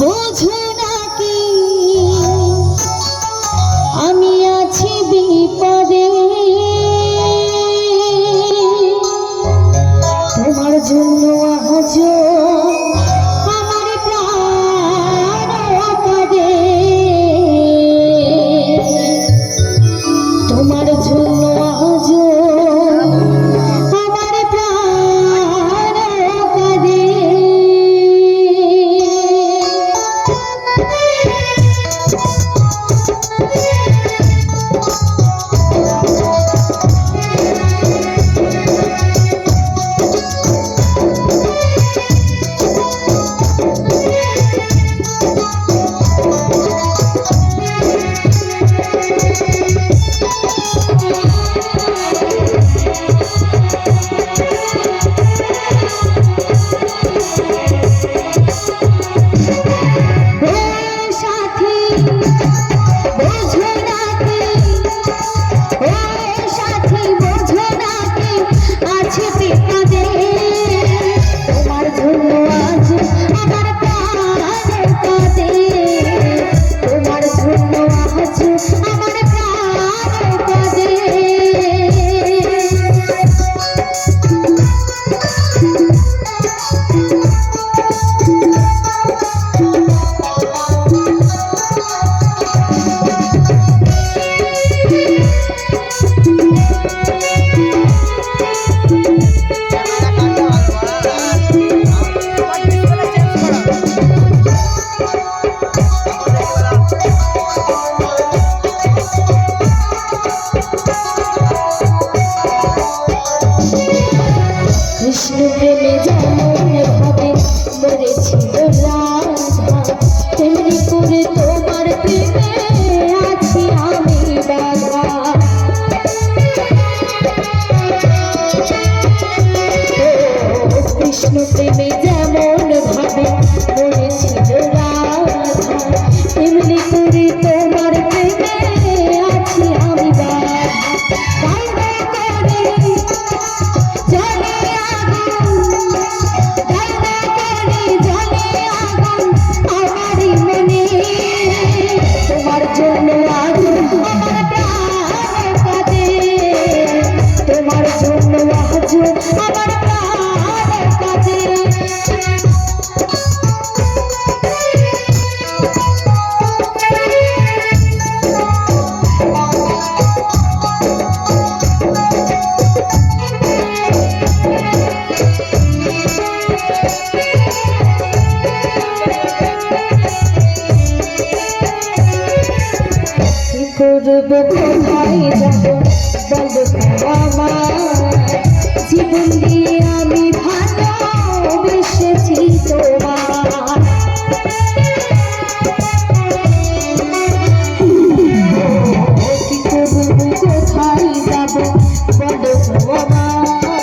বোঝো নাকি আমি আছি বিপদে, তোমার জন্য আজ আমার প্রাণ কাঁদে, তোমার জন্য আজ আমার প্রাণ কাঁদে। কৃষ্ণ প্রেমে যেমন ভাবে মরেছিল রাধা, তেমনি করে তোমার প্রেমে আছি আমি বাধা। কৃষ্ণ প্রেমে যেমন ভাবে মরেছিল রাধা, তেমনি করে তোমার প্রেমে আছি আমি বাধা। করবো কোথায় যাবো বলো আমার, জীবন দিয়ে আমি ভালোবেসেছি তোমার। কি করবো কোথায় যাবো বলো আমার,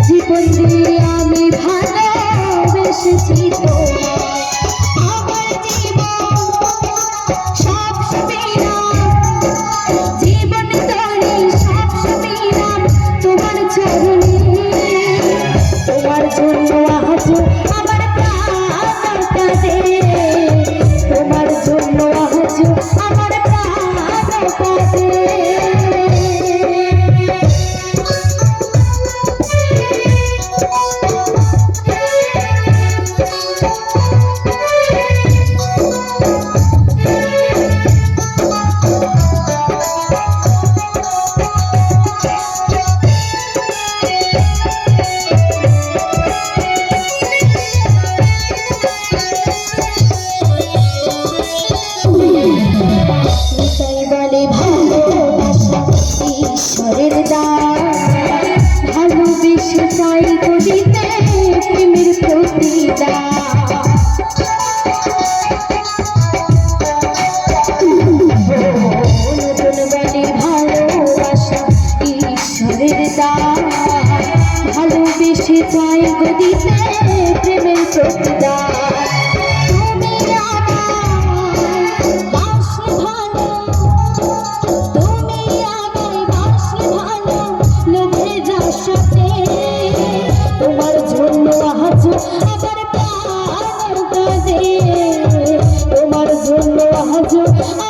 জীবন দিয়ে আমি ভালোবেসেছি তোমার। জীবন তরি সব সবিরাম তোমার চরণে। হলো আজ